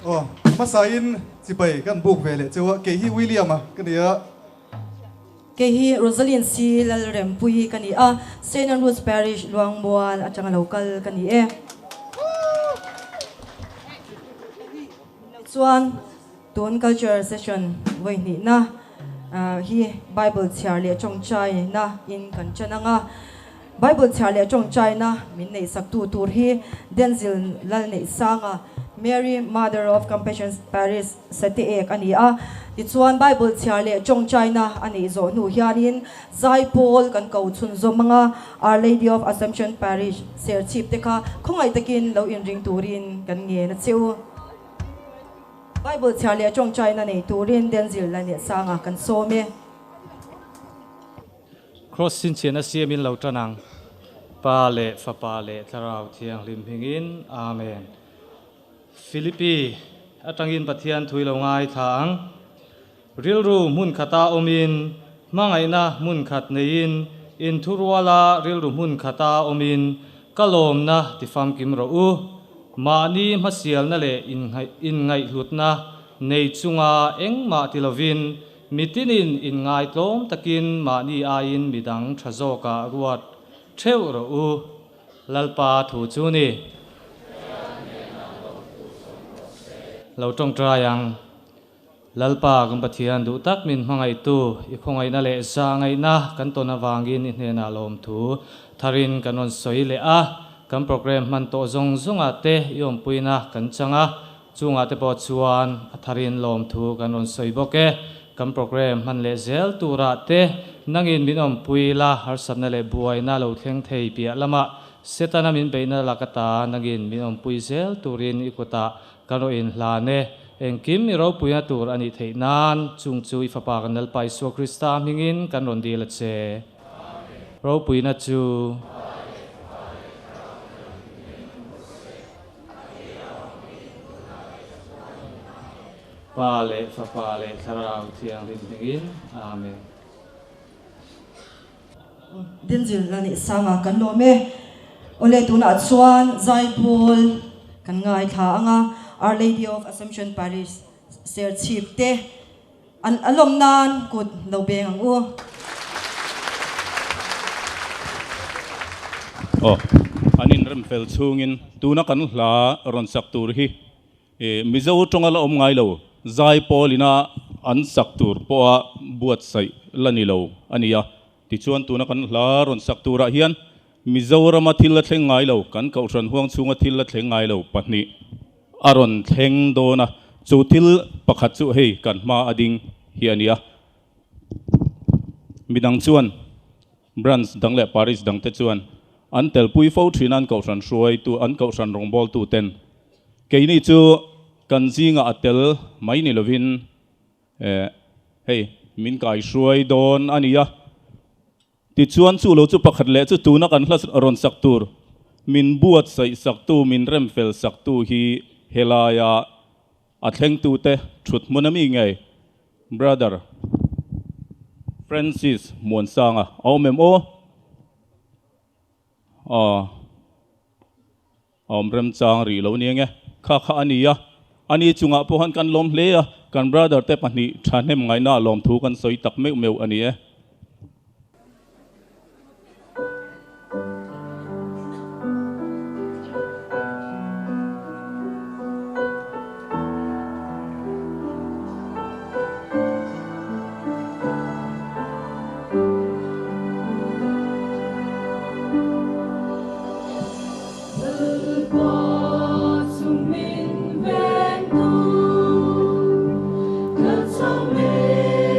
Oh, masain si pai kan book vele cewa kehi William kan dia kehi Rosalind si lalrem pui kani a St. Andrews Parish Luangmual at saka local kani chuan tun culture session voi ni na hi Bible charlie chongchai na in kan chananga Bible charlie chongchai na min nei saktu tur hi Denzil lal nei sanga Mary Mother of Compassion Paris sati ek ani a ti chuan Bible charlie chongchai na ani zo nu hianin Zai Paul kan kau chun zo manga Our Lady of Assumption Parish ser chip te kha khongai takin lo in ring turin kan nge na cheu Bible charlie chongchai na nei turin Denzil la ne sanga kan so me cross sin chen a siamin lo tanang pa le fa pa le tharau thiang lim hingin amen Philippi atangin pathian thui lo ngai thang rilru mun khata omin mangaina mun khat nein in thurwala rilru mun khata omin kalom na tifam kim ro u mani masial na le in ngai hlutna nei chunga engma tilovin mitinin in ngai tlom takin mani ain midang thazoka ruat theu ro u lalpa thu chu ni lo tong trayang lalpa gam pathian du tak min mangai tu i khongai na le sa ngai na kan to na wangin in hena lom thu tharin kanon soi le a kan program man to zong zonga te yom puina kan changa chunga te po chuan tharin lom thu kanon soi boke kan program man le zel tura te nangin minom puila har sabna le buai na lo thleng thei pia lama setana min beina lakata nangin minom pui zel turin ikuta kano in hlane engkim mi ro puya tur ani theinan chungchui fapa kanal pai so krista mingin kanon dil che ro puina chu pale fapa le tharau thiang rin mingin amen Denzil la ne sanga kan lo me ole tuna chuan Zai Paul kan ngai tha anga Our Lady of Assumption Parish ser chip te an alom nan kut lo beng ang u anin rem fel chungin tuna kan hla ron sak tur hi mizo tongala om ngai lo Zai Paulina an sak tur po a buat sai lani lo ania ti chuan tuna kan hla ron sak tura hian Mizorama thil la thleng ngai lo kan kau tran huang chunga thil la thleng ngai lo pahni aron thleng dona chu thil pakhat chu hei kan ma ading hi ania midang chuan branch dang le paris dang te chuan an tel pui fo thinan kau tran ruai tu an kau tran rong bol tu ten keini chu kan zinga atel mai ni lovin hei min kai ruai don ania ti chuan chu lo chu pakhat le chu tuna kan hlas ron sak tur min buat sai sak tu min rem fel sak tu hi helaya athleng tu te thut munami ngai brother Francis Monsanga aumem o rem chang ri lo ni nge kha kha ania ani chunga po han kan lom hle a kan brother te pani thanem ngai na lom thu kan soi tak meu ani e Hãy subscribe cho kênh Ghiền Mì Gõ để không bỏ lỡ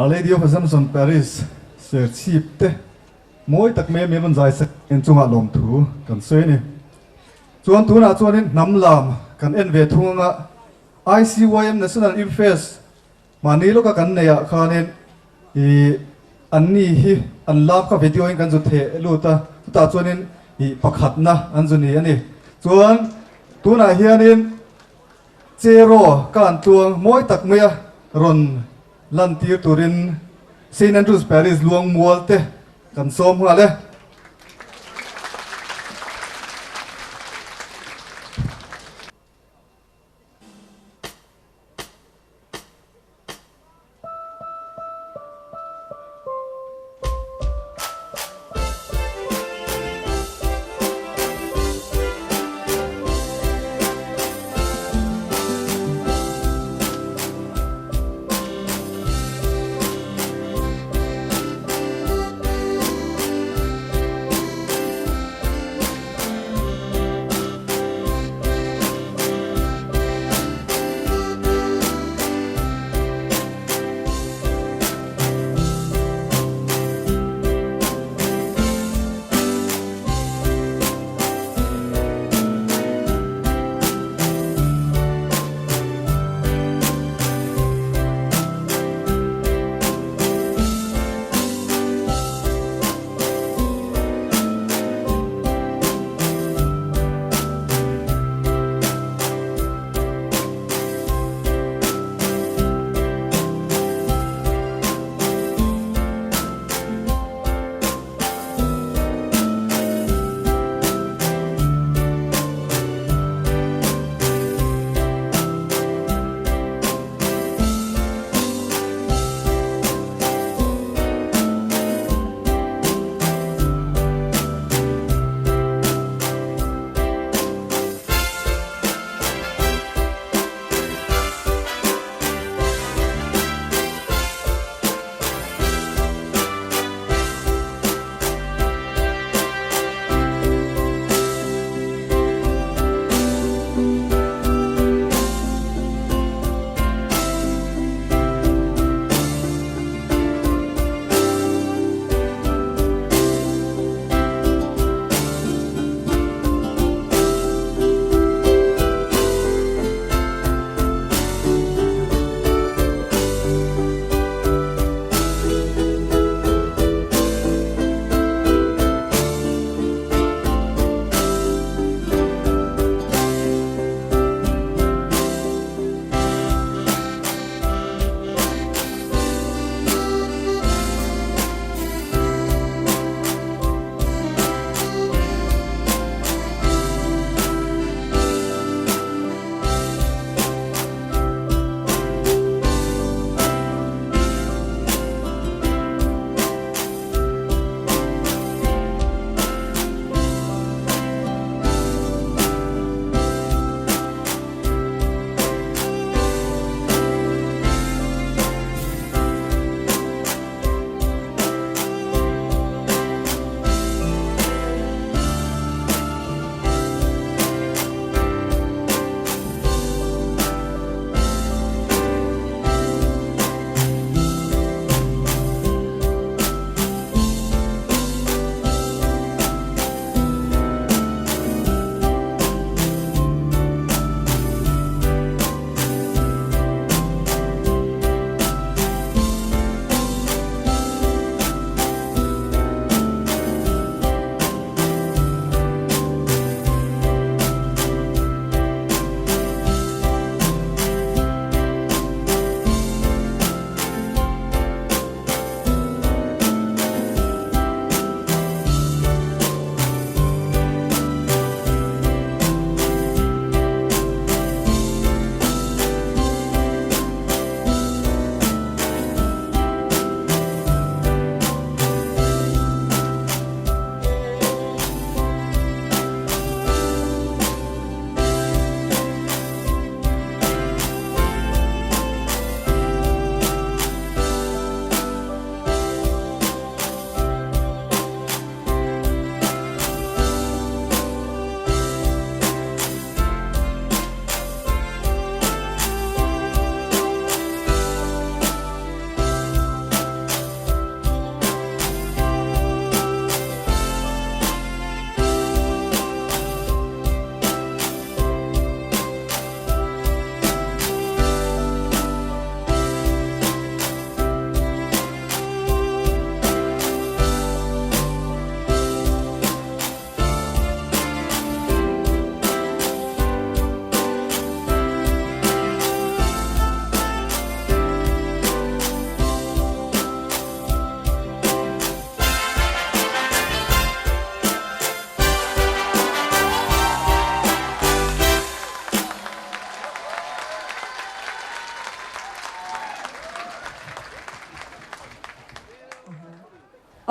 Our Lady of Assumption Paris เสียชีพเตมวยตักเมมีมันใจสักเอ็นจุงอาลมถูกันเซนี่จวนตัวน่ะจวนนี้น้ำลามกันเอ็นเวทุงอ่ะ ICYM National Affairs มานี้ลูกกันเนี่ยคาเนี่ยอันนี้ฮีอันลาบกับวิดีโอกันจุดเทลูตาตาจวนนี้ปักหัดนะอันจุนี้อันนี้จวนตัวน่ะเฮียนี่เจโร่การตัวมวยตักเมียรอนลันตีตัวรินเซนต์แอนดรูสปารีสลวงมัวเตกันซ้อมหัวเลย เ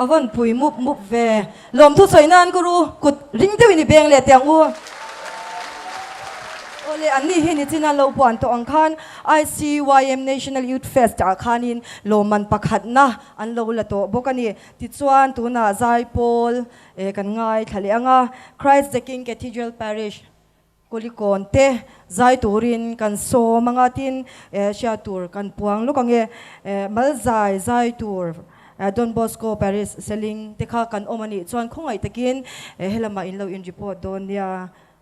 avan pui mup ve lom thu soi nan guru kut ring te ni beng le tiang u ole anni hi ni china lo puan to angkhan ICYM National Youth Fest a khanin loman pakhat na an lo la to bokani ti chuan tuna zai pol kan ngai thale anga Christ the King Cathedral Parish kolikon te zai turin kan so mangatin sha tur kan puang lukange mal zai tur Don Bosco Paris selling te kha kan omani chuan khongai takin helama in lo in report don ya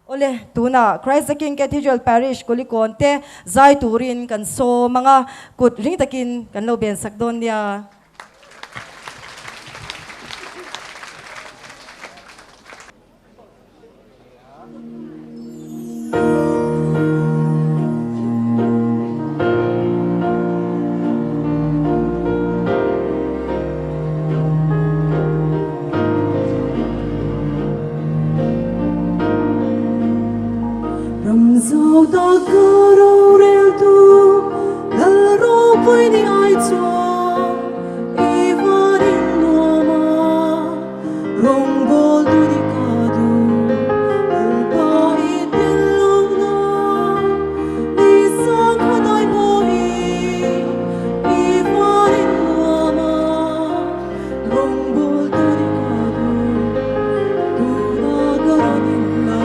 ole tuna Christ the King Cathedral Parish kolikon te zai turin kan so mga kut ring takin kan lo ben sakdon ya Ramzau da garo rel tu dal ro poi ni ai chua ivarin noma rong bol tu di kadu al pa i telong na ni sang khanai bo hi ivarin noma rong bol tu di kadu tu na garanin na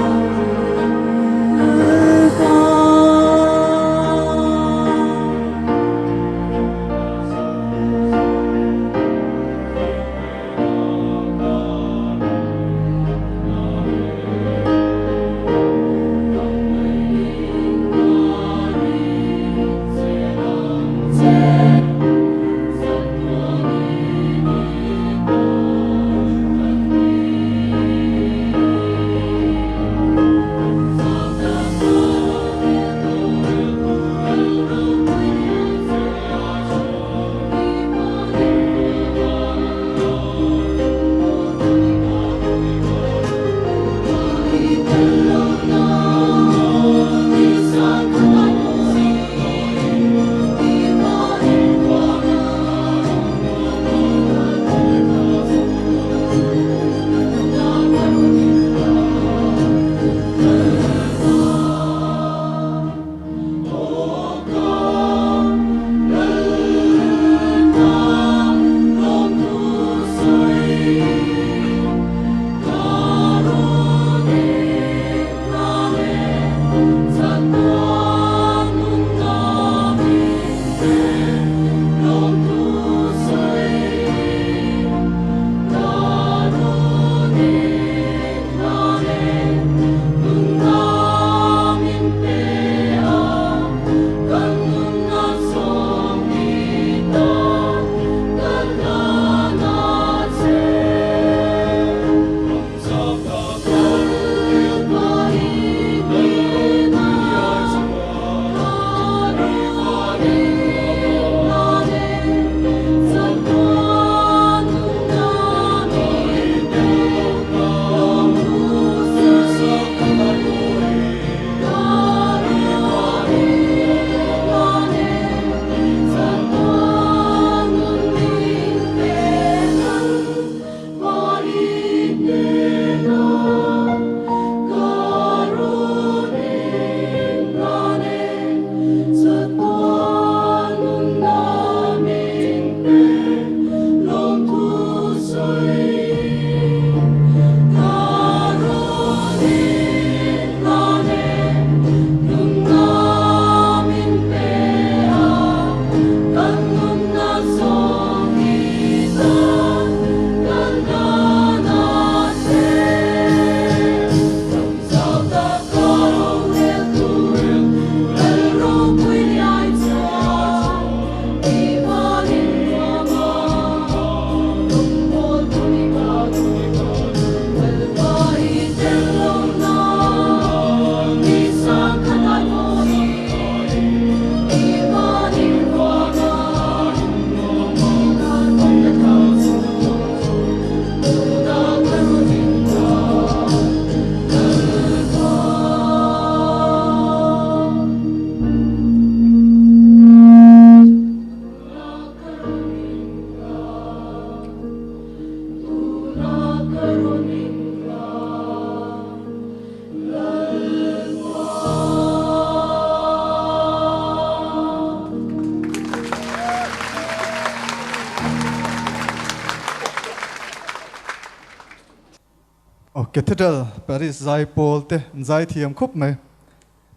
Cathedral Paris zai pol te zai thiam khup mai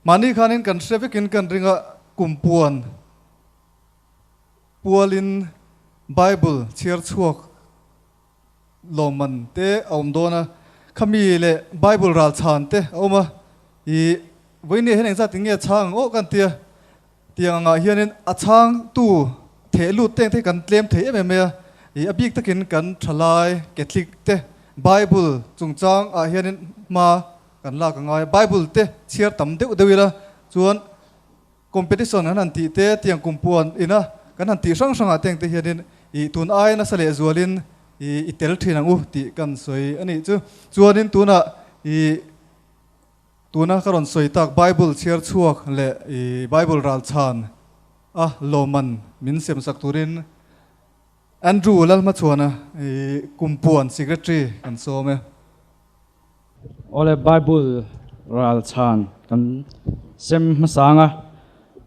mani khanin kan trevikin kan ringa kumpuan pualin Bible chiar chuak loman te omdona khami le Bible ral chan te oma I voini hen engza tinge chang o kan tia tianga hianin achang tu thelu teng te kan tlem the em me I abik takin kan thalai Catholic te Bible chungchang a hianin ma kan la ka ngai Bible te chiar tam deuh deuila chuan competition an ti te tiang kumpuan ina kan han ti sang sang a teng te hianin I tun ai na sale zualin I tel thin ang u ti kan soi ani chu chuanin tuna I tuna karon soi tak Bible chiar chuak le I Bible ral chan a loman min sem sak turin Andrew lalma chuana kumpuan secretary kan so me ole Bible ral chan kan sem masanga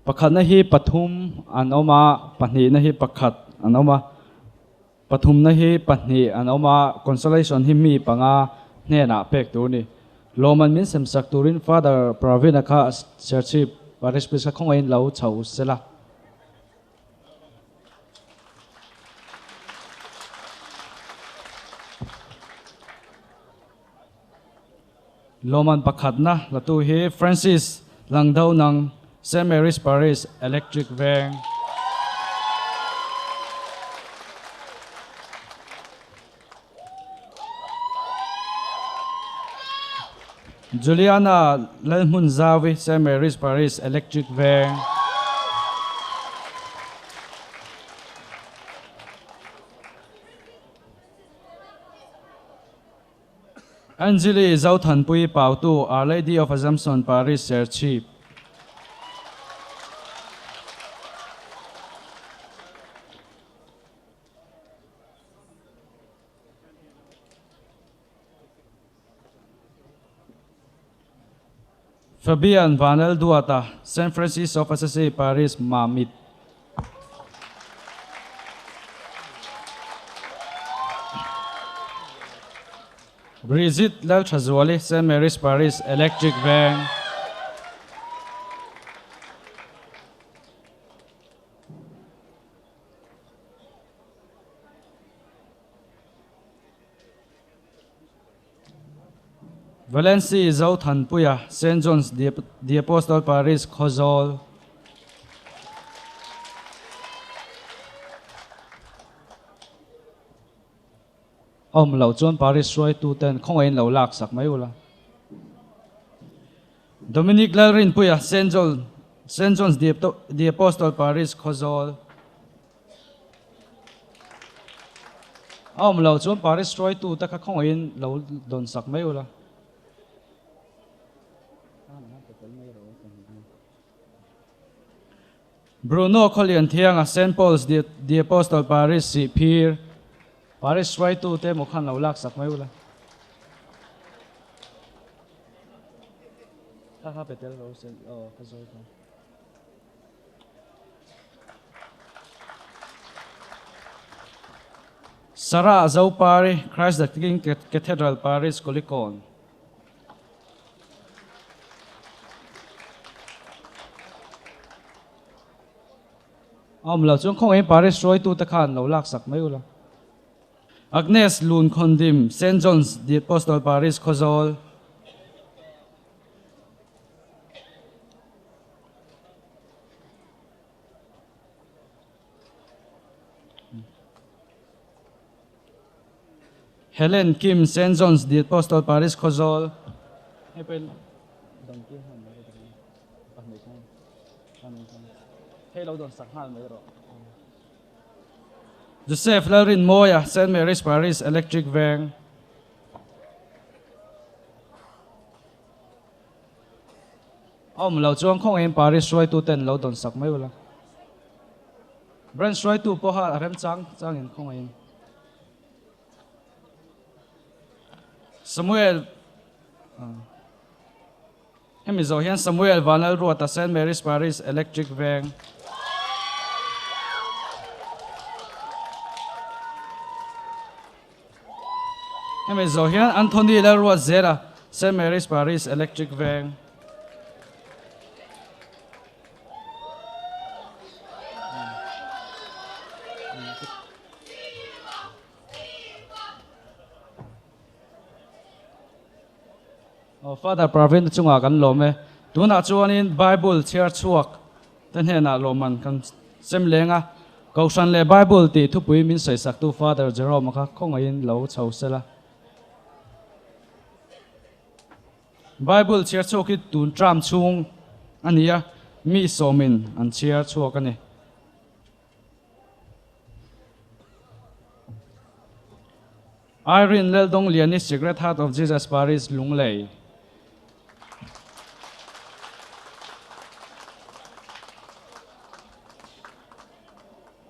pakhat na hi pathum anoma pahni na hi pakhat anoma pathum na hi pahni anoma consolation hi mi panga hne na pek tu ni loman min sem sak turin Father Pravin kha church parish priest khong in lo chau sela Loman pakhatna latu hi Francis langdau nang St. Mary's Parish Electric Van Juliana Lalmun Zawi St. Mary's Parish Electric Van Anjali Zauthan Pui Pautu, Our Lady of Assumption Parish Church. Fabian Vanel Duata, St. Francis of Assisi Parish Mamit. Brigitte Lalchazwali, St. Mary's Parish Electric Van. Valencia Zauthan Puya, St. John's the Apostle Parish Khozol. Lau chuan Parish Roi tu ten khong in lo lak sak mai ula. Dominic Lalrin Puya, St. John's the Apostle Parish Khozol. Lau chuan Parish Roi tu ta kha khong in lo don sak mai ula. Bruno Colian Thiang, St. Paul's the Apostle Parish Sipir. Parish Roi tu te mokhan lo lak sak mai ula. Ha petel lo sen Khozol. Sarah Zaupari, Christ the King Cathedral Parish Kolikon. Lau chuan khong in Parish Roi tu ta khan lo lak sak mai ula. Agnes Lun Kondim, St. John's the Apostle Parish Khozol. Helen Kim, St. John's the Apostle Parish Khozol. Joseph Laurin Moya, St. Mary's Parish Electric Van. Lau chuan khong in Parish Roi tu ten lo don sak mai ula. Branch Roi tu po ha rem chang in khong in. Samuel Hemizo hian Samuel Vanal Ruata, St. Mary's Parish Electric Van. em zo hian Anthony le ruat zera St Mary's Parish Electric Veng Father Pravin chunga kan lome tuna chuanin Bible chair chuak ten hena loman kan sem lenga kausan le Bible ti thupui min sai sak tu Father Jerome kha khongain lo chho sela Bible chair chuak tun tram chung ania mi somin an chair chuak ani Irene Leldong Liani Secret Heart of Jesus Parish Lunglei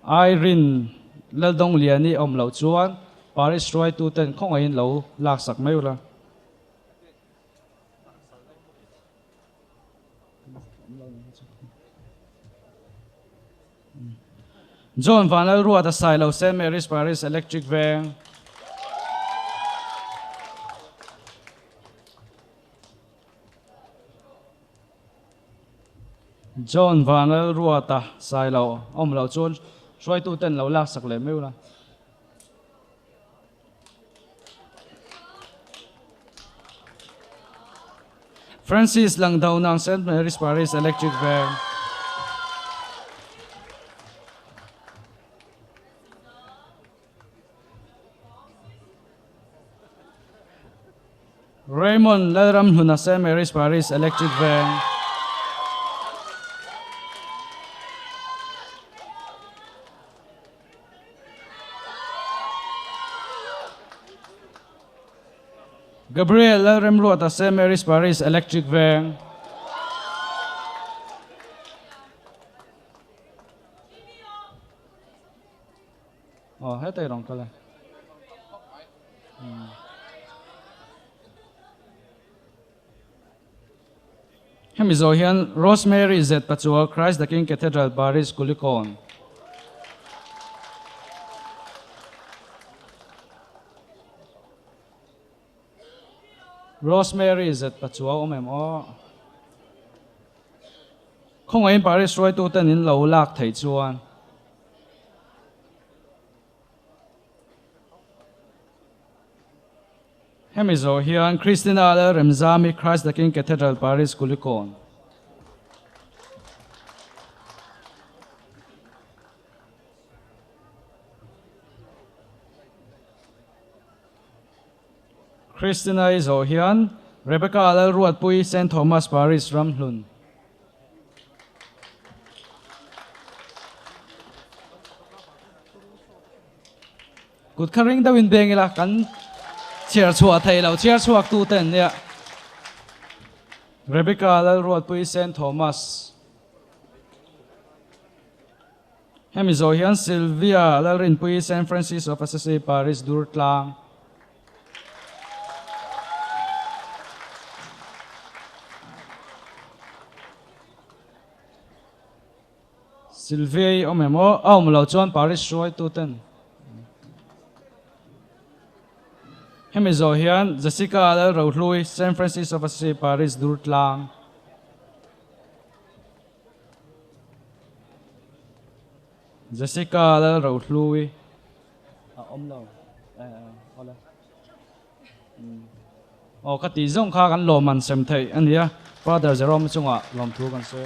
Irene Leldong Liani om lo chuan Parish Roi tu ten khong ain lo lak sak mai ula John Van L. Ruat a Silo St Mary's Parish Electric Veng John Van L. Ruat a Silo om lo chuan Roi tu ten lo lak sak le mai ula Francis Langdao ng St Mary's Parish Electric Veng Raymond Lalram Huna St Mary's Parish Electric Veng Gabriel Lalram Ruata St Mary's Parish Electric Veng hết tay rong kala Hemi zo hian Rosemary Z Pachua Christ the King Cathedral Parish Kulikon Rosemary Z Pachua omemo không ai Parish Roi tu ten in lo lak thei chuan Hemi zo hian Christina le Remzami Christ the King Cathedral Parish Kulikon Christina zo hian Rebecca le Ruat Pui St Thomas Parish Ramhlun Good karing da win bengila kan Cheer chua thầy lâu cheer chuak tu ten nè Rebecca le Ruat Pui St Thomas Hemi zo hian Sylvia le Rin Pui St Francis of Assisi Parish Durtlang Sylvia omemo lo chuan Parish Roi tu ten Hemi zo hian Jessica le Rohlui St Francis of Assisi Parish Durtlang Jessica le Rohlui lo kati zong kha kan lo man sem thei ania Father Jerome chunga lom thu kan se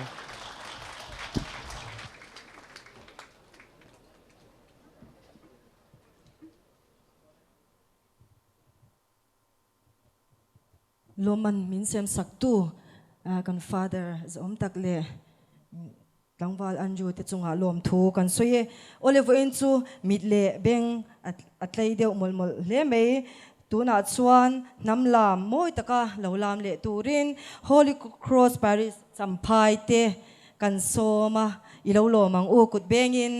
Loman min sem saktu kan Father zom tak le tangwal anju te chunga lom thu kan soye Oliver in chu mit le beng atlai deuh molmol le mei tuna chuan namlam moi taka lolam le turin Holy Cross Parish champhai te kan soma ilo lomang u kut bengin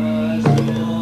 Hãy subscribe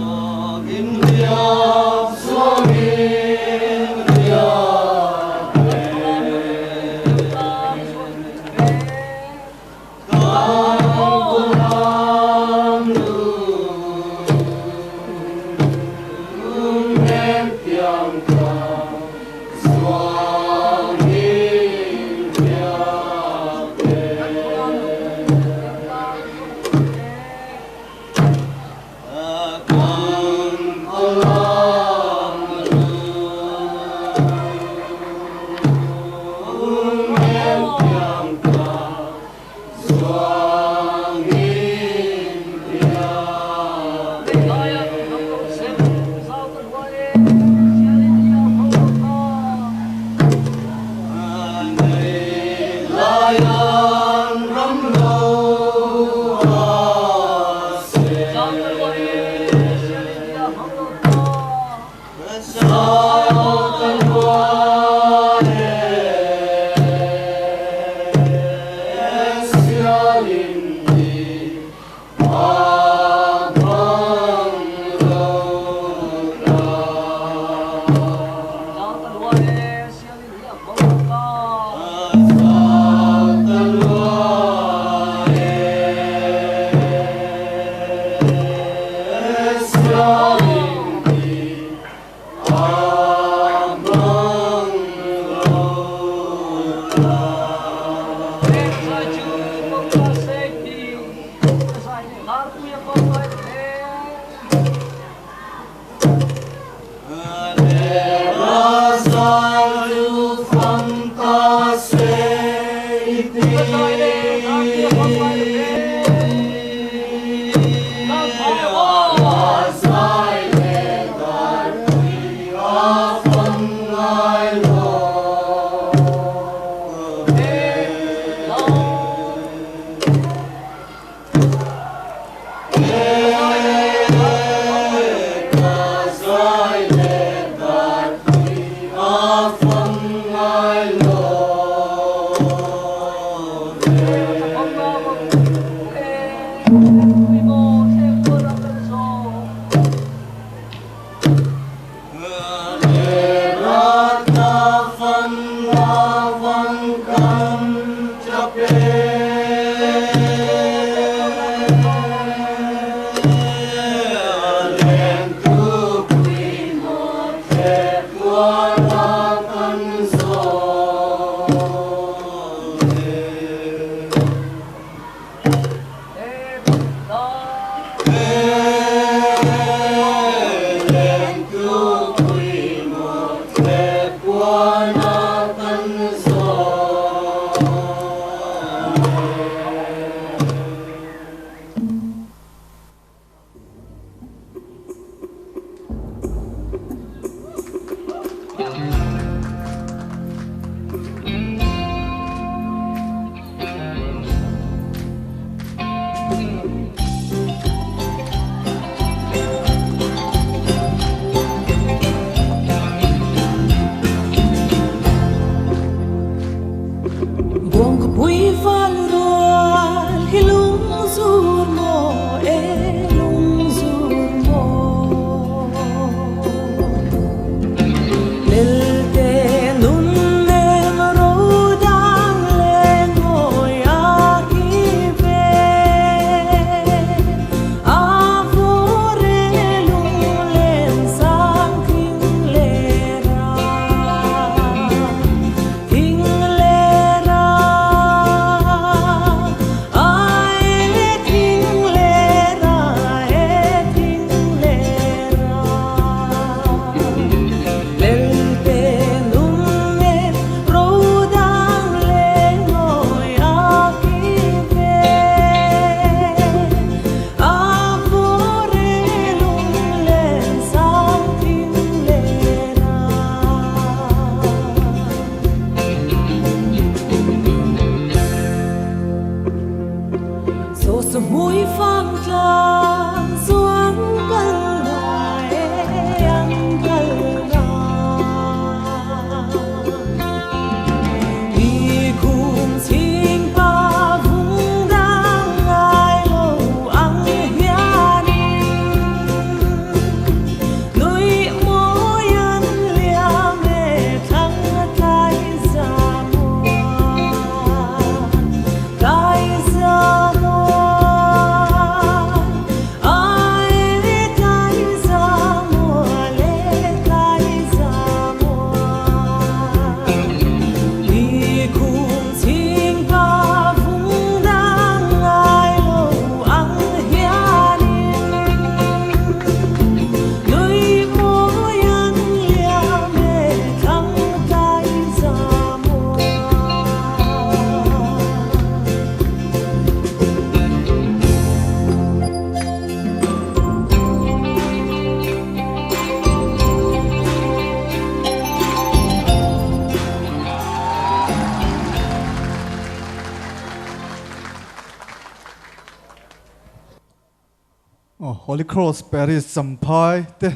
Holy Cross Paris Sampai te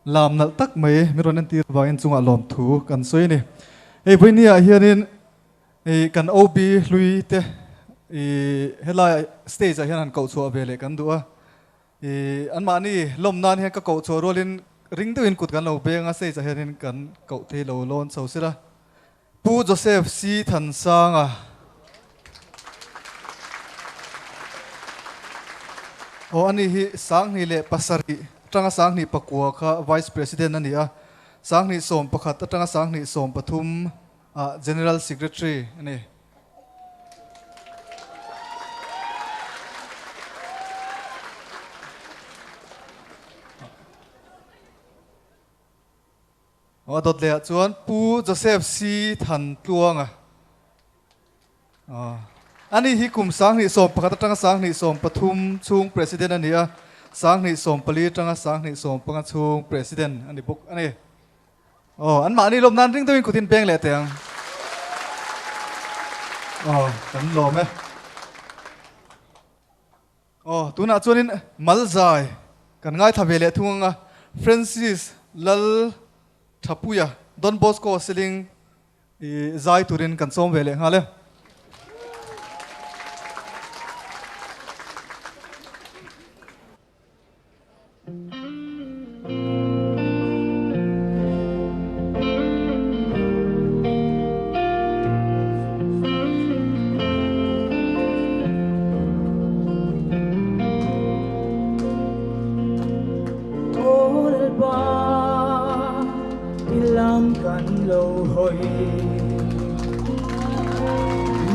làm nal tak mai mi ron an tir wangin chunga lom thu kan soi ni ei buinia hianin ei kan OB lui te helai stage a hian an ko chu avele kan duwa an ma ni lom nan hian ka ko chu rolin ring tuin kut kan lo benga stage a hianin kan ko the lo lon so sira pu Joseph si than sanga o ani hi sang ni le pasari tanga sang ni pakua kha vice president ania sang ni som pakhat tanga sang ni som pathum general secretary ani o dot le chuan pu Joseph si than tuanga ani hi kum sang ni som pakhat tanga sang ni som pathum chung president ania sang ni som pali tanga sang ni som panga chung president ani buk ani an ma ni lom nan ring toin kutin peng le teng kan lo me tuna chuanin malzai kan ngai thavele thunga Francis lal thapuya Don Bosco siling zai turin kan som vele ngale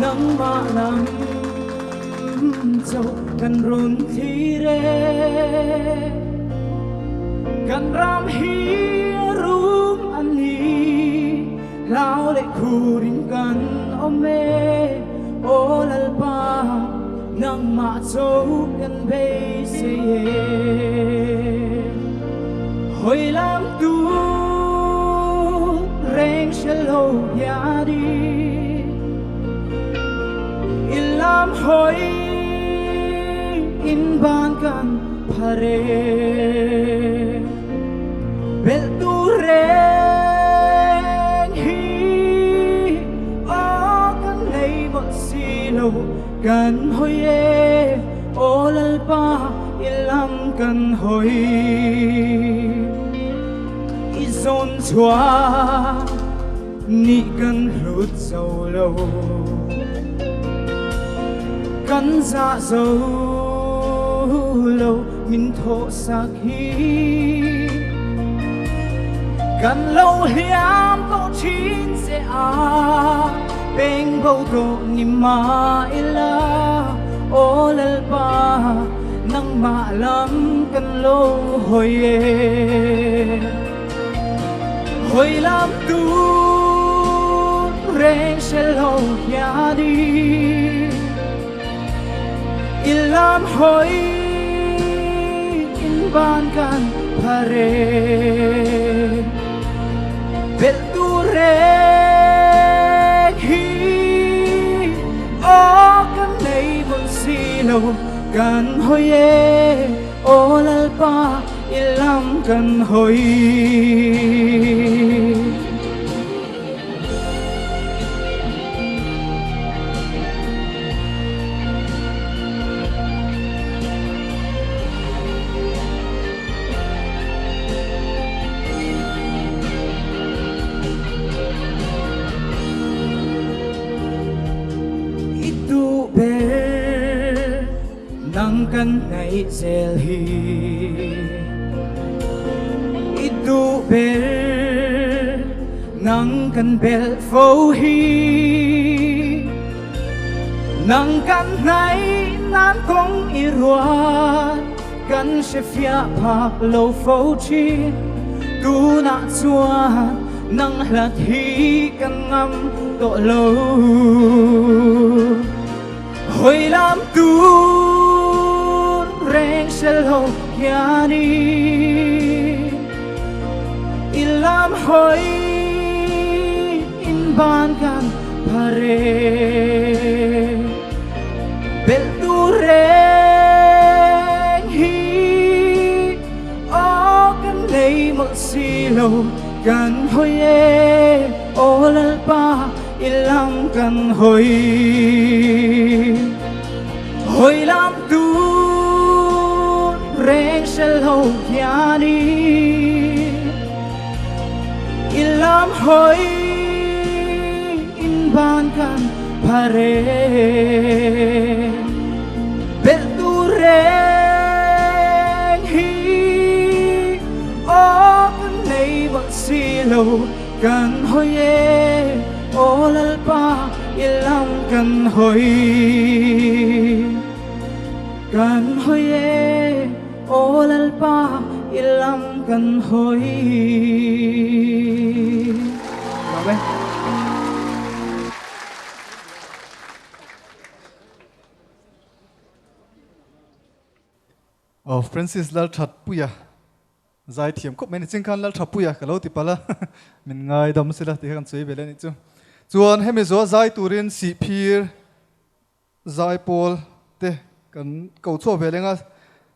nắng mạ lắm dâu cần run thi rê cần ram hi rum anh hi lao lệ khu đình cần ôm mê ô lal pa nắng mạ dâu cần bê se hồi làm tu reng shalo ya đi ilam hoi in ban kan phare bel tu reng hi o kan nei mo si lo kan hoi e o lal pa ilam kan hoi izon chua ni kan lut sâu lâu kan dạ dấu lâu min thổ sắc hi kan lâu hiam câu chín sẽ bên bầu tô niềm ma ila ô lal pa nang ma lam kan lâu hồi lam tu reng shelo ya đi ilam hoi in ban kan phare bel tu re hi o kan nei mon si lo kan hoi e o lal pa ilam kan hoi nang kan nai zel hi itu ber nang kan bel fo hi nang kan nai nan kong i ruat kan she fia pak lo fo chi tu na chua nang hlat hi kan ngam to lo hoi lam tu reng shelo ya ni ilam hoi in ban kan phare bel tu reng hi một xì lâu cần hoi ô lal pa ilang cần hoi lam tu reng shel ho yani ilam hoi in ban kan pare bel tu reng hi o nei ba si lo kan hoi ô lal pa ilam kan hoi ô lal pa ilam kan hoi. Francis lal that puya zai thiam khop men ching khan lal that puya kalo ti pala min ngai dam sila ti kan chui bele ni chu chuan hemi zo zai turin si phir zai pol te kan ko cho velenga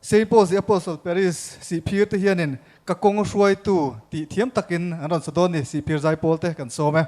sei pos the apostle paris si phir te hianin ka kong ruai tu ti thiam takin anon sadon ni si phir zai pol te kan so me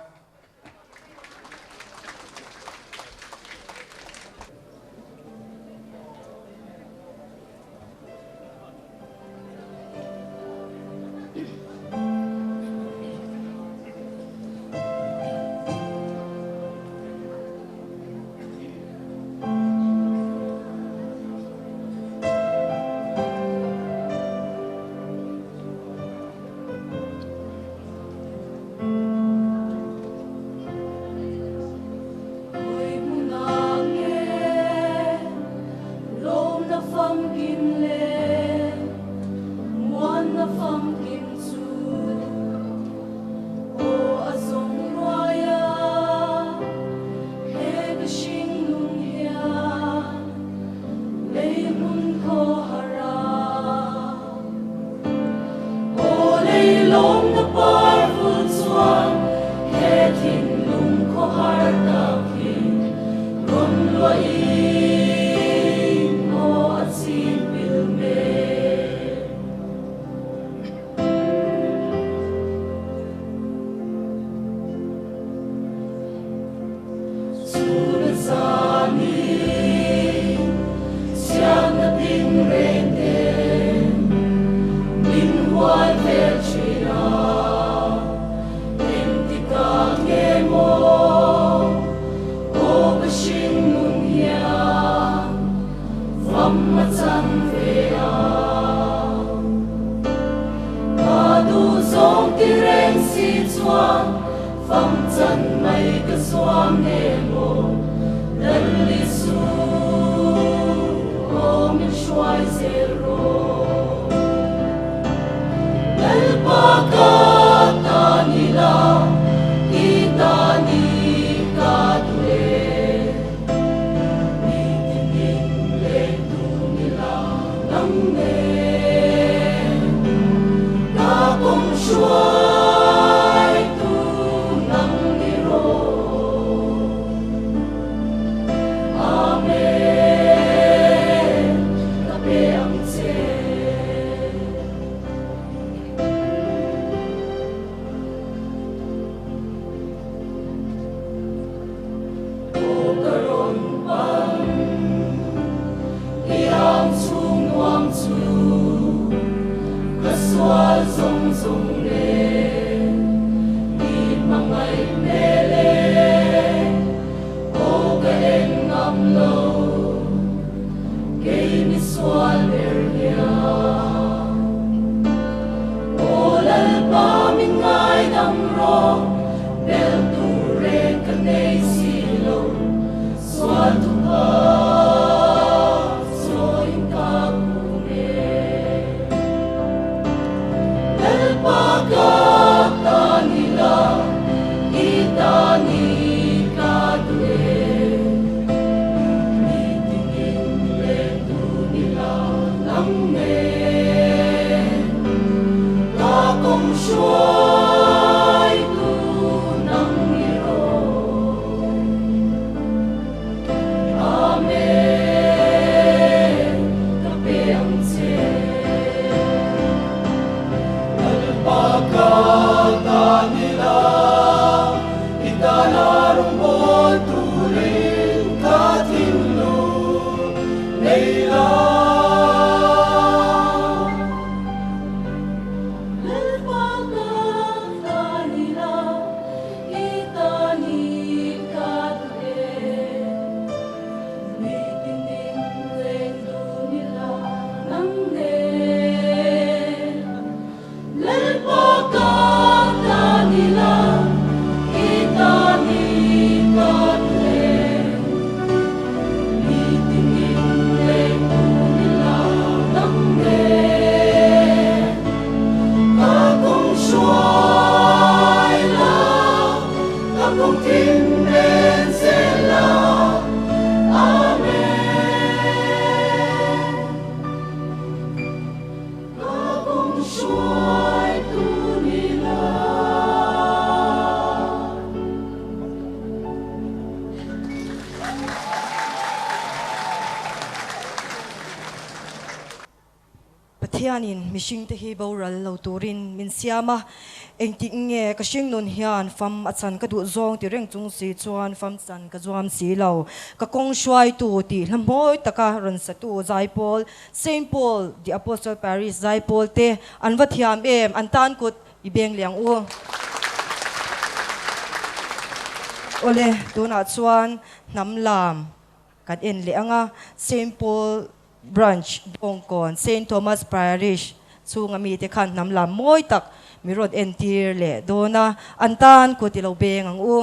hianin mishing te hi boral lo turin min siama engti nge ka hring nun hian fam achan ka du zong ti reng chung si chuan fam chan ka zuam si lo ka kong shwai tu ti hlamoi taka ron sa tu zaipol Saint Paul the Apostle Parish zaipol te anwa thiam em an tan kut ibeng liang u ole tuna chuan namlam kan en le anga Saint Paul branch bongkon Saint Thomas Parish chunga mi te khan namlam moi tak mi rod entir le dona antan ko ti lo beng ang u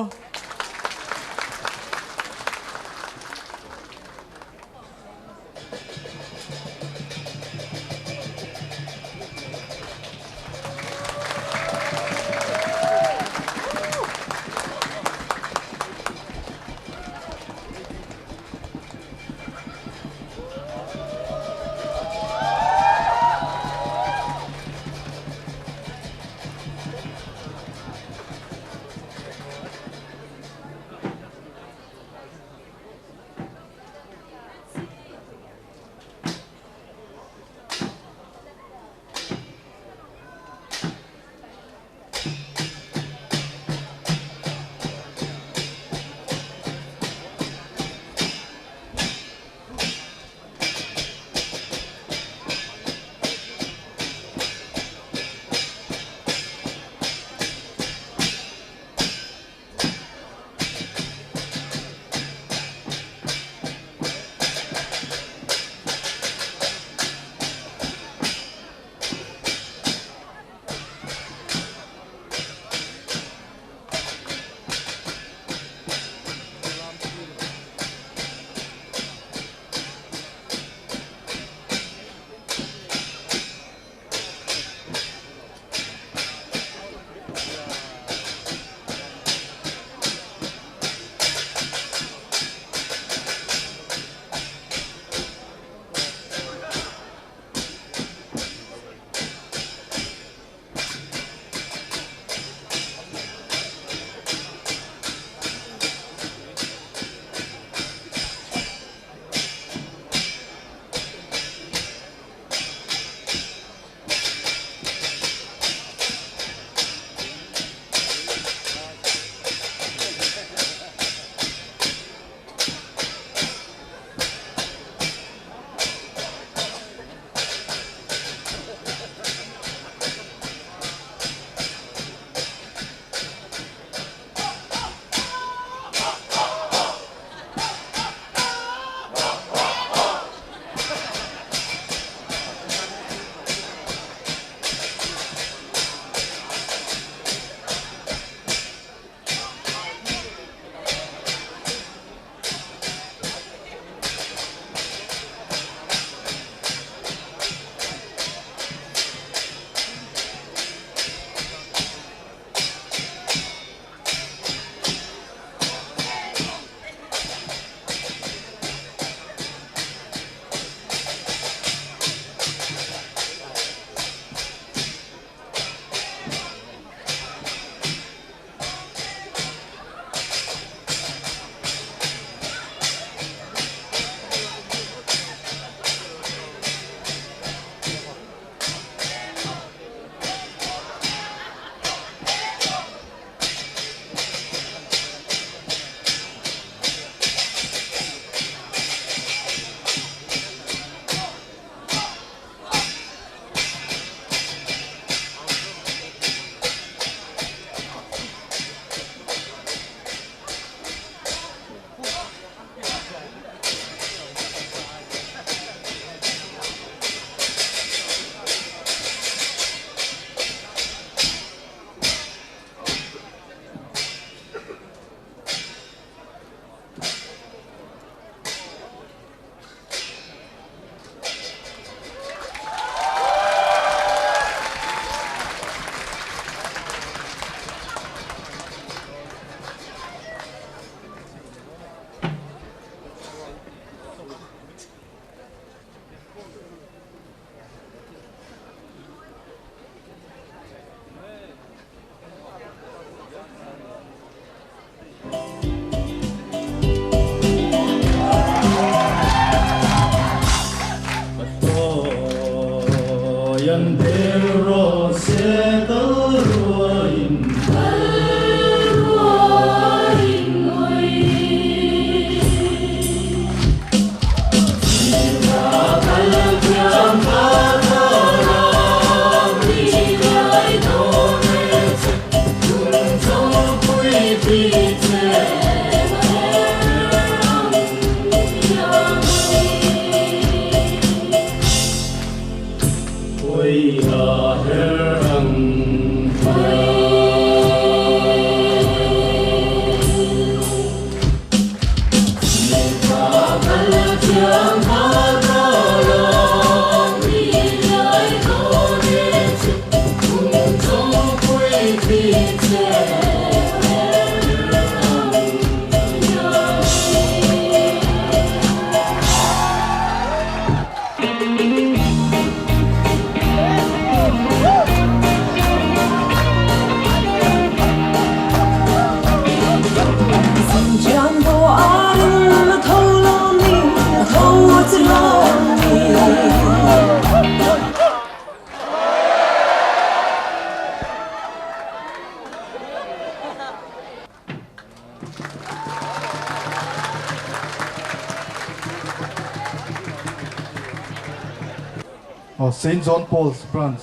Saint John Paul's branch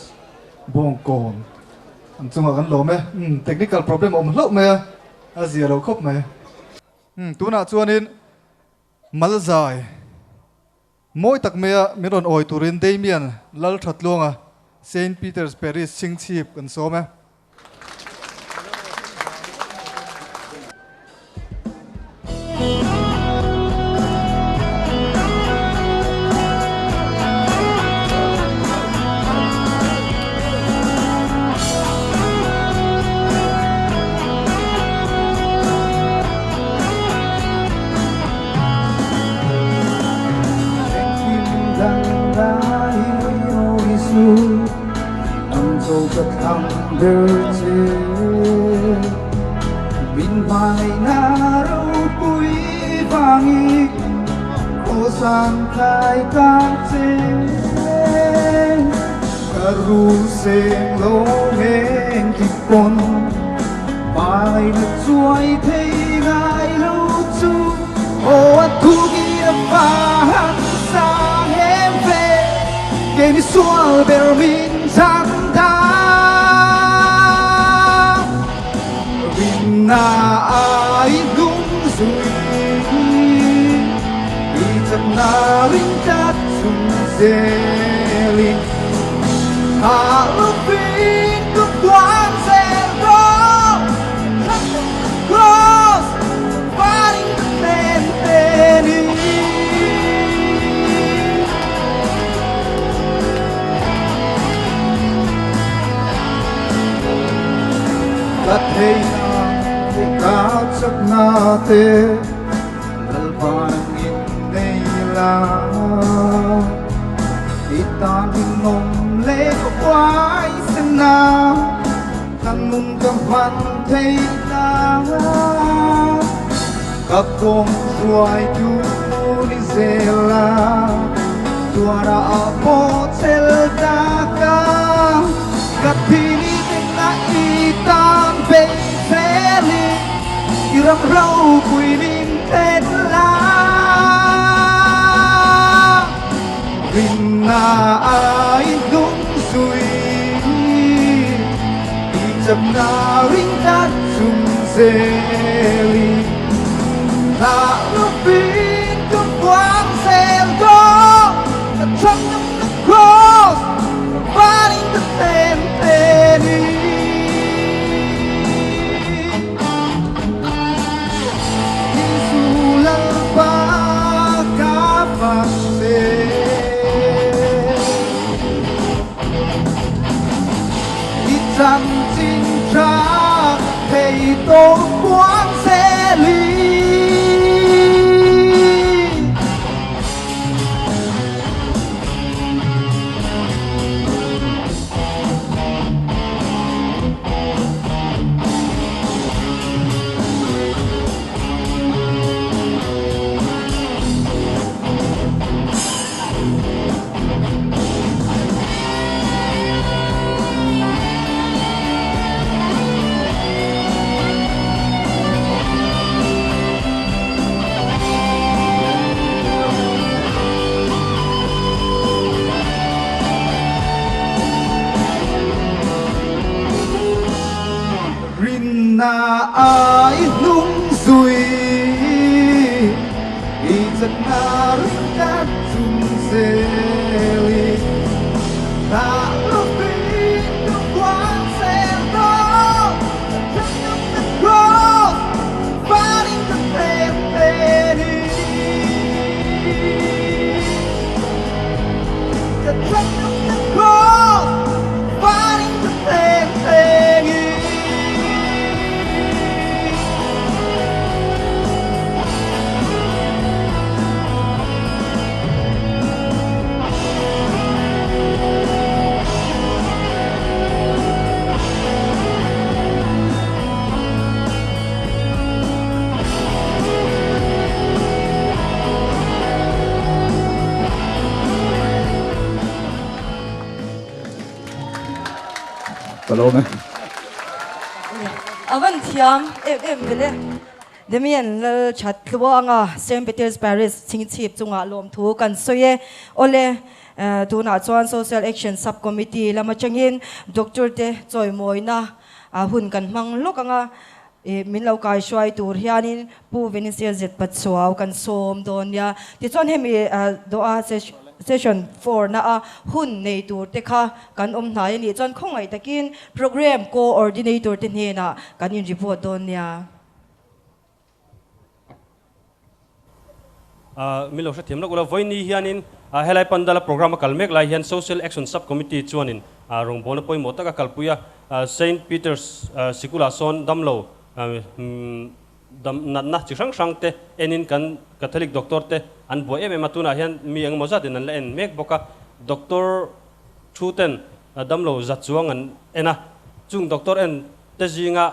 bong kon an chunga kan lo me technical problem om lo me a zia lo khop me tuna chuanin malzai moi tak me miron oi turin Damian lal thatlonga Saint Peter's Parish singchip kan so me Bin mai na ru pui vangi ko san kai ka che karu se lo hen ki pon mai na chuai thei ngai lo chu o thu gi na pa sa hem ve ke ni sual ber min sang da na ai lung zui đi chậm na ring chat chung zeli ha lúc pin cũng quán zero cross fighting the ten penny but hey cao chắc na te lalpan in nei la itan in nom le ko quai sana kan mun kam van thei na kap kong suai tu ni zela tuara apo sel ta ka kapini na itan pe Feli irang rau kui min ten la Vinna ai lung sui Di chậm na ring chat chung zeli La lúc pin cũng quang sel go The truck of the cross Fighting the same penny rằng chính ra thầy tổ quán sẽ lý na ai lung sui i chân na ring chat chung zeli ta lúc pin cũng quán xe đó chân of the cross fighting the same penny the chân of the cross fighting the same penny Hello, man. avan thiam em vele เดมียนเลชัดตัวงาเซนต์ปีเตอร์สปาริสชิงชีพจุงอาลมทูกันสวยโอเลตูน่าจวน social action subcommittee แล้วมาจังยินดรเตจอยมอยนะหุ่นกันมังลูกงามินเรากายช่วยตัวเฮียนินผู้เวนิเซียเจ็ดปัดสวาวกันโสมโดนยาที่จวนเฮมีดอาsession 4นะหุ่นในตัวเตค่ะกันอมนายนี่จวนคงไงตะกิน program coordinator เตเนี่ยนะกันยินรีพอร์ตโดนยามิโลชเทียมนักอุลาไว้นี่เฮียนินเฮลัยปันดาลโปรแกรมกัลเมกไลเฮียน social action subcommittee จวนินรงบอลปอยหมดตะกัลปุยSaint Peter's สิกุลาซอนดัมโลนัดจิสังเตเอ็นินกันคาทอลิกด็อกเตอร์เตอันบัวมาตุนาเฮียนมีอังมจัดนั่นแหละเมกบอกว่าด็อกเตอร์ชูเตนดัมโลจัดจวงอันนะจุงด็อกเตอร์เตจิงา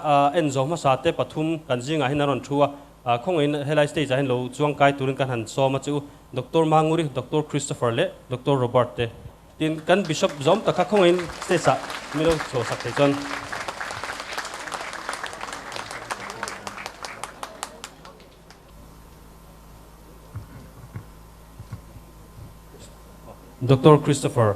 จอมมาสาเตปทุมกันจิงาเฮนารอนชัวคงเฮลัยสเตจเห็นเราจวงกายตุรินกันหันซอมาจูดรมางูริดรคริสโตเฟอร์เล่ดรโรเบิร์ตเตตินกันบิชอปจอมตะคงสเตจมิโลโชสักเตจอนDr. Christopher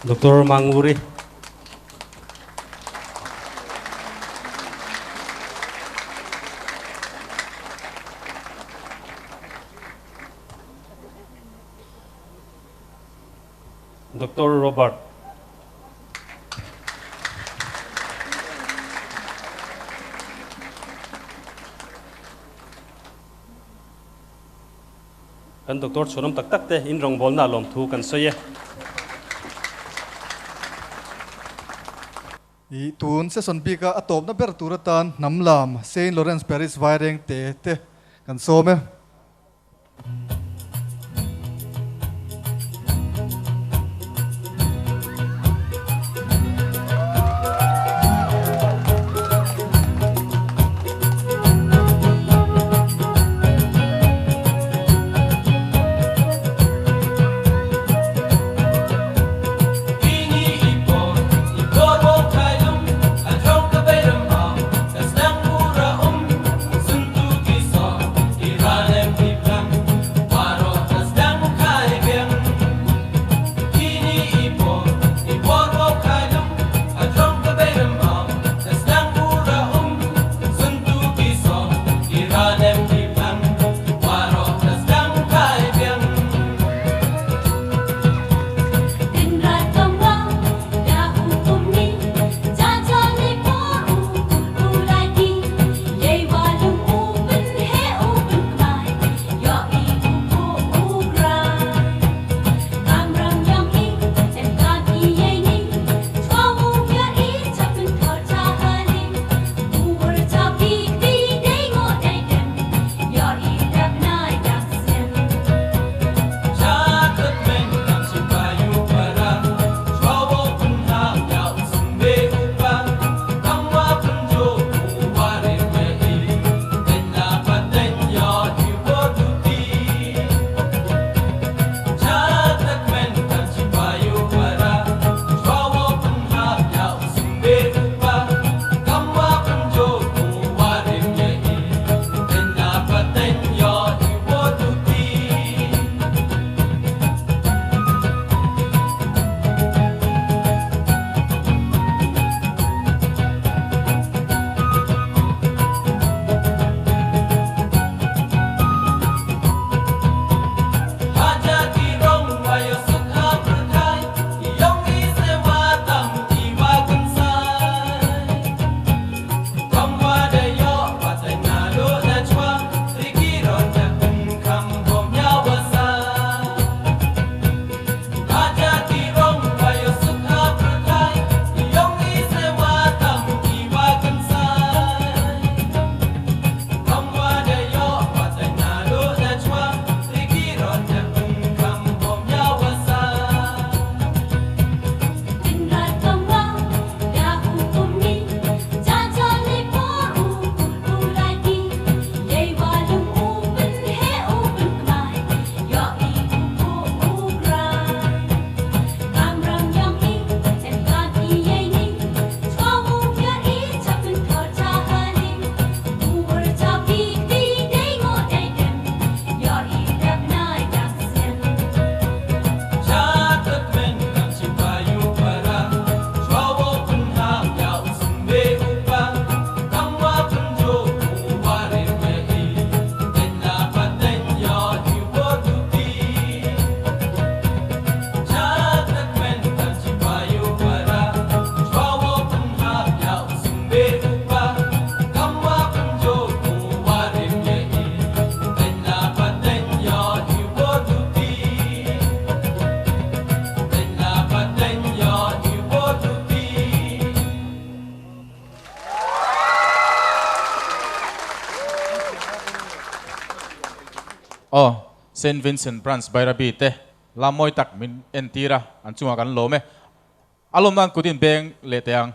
Dr. Manguri Dr. Robert kan Dr. Sonam tak tak te in rong bol na lom thu kan soye i tun se son bi ka atop na ber turatan namlam Saint Lawrence Parish Waireng te kan some Run อ๋อเซนต์วินเซนต์บรันส์ไบราบีเตลามอยตักมินเอ็นตีระอันจุงกันโลเมอารมณ์นั้นกูดินเบงเลเตียง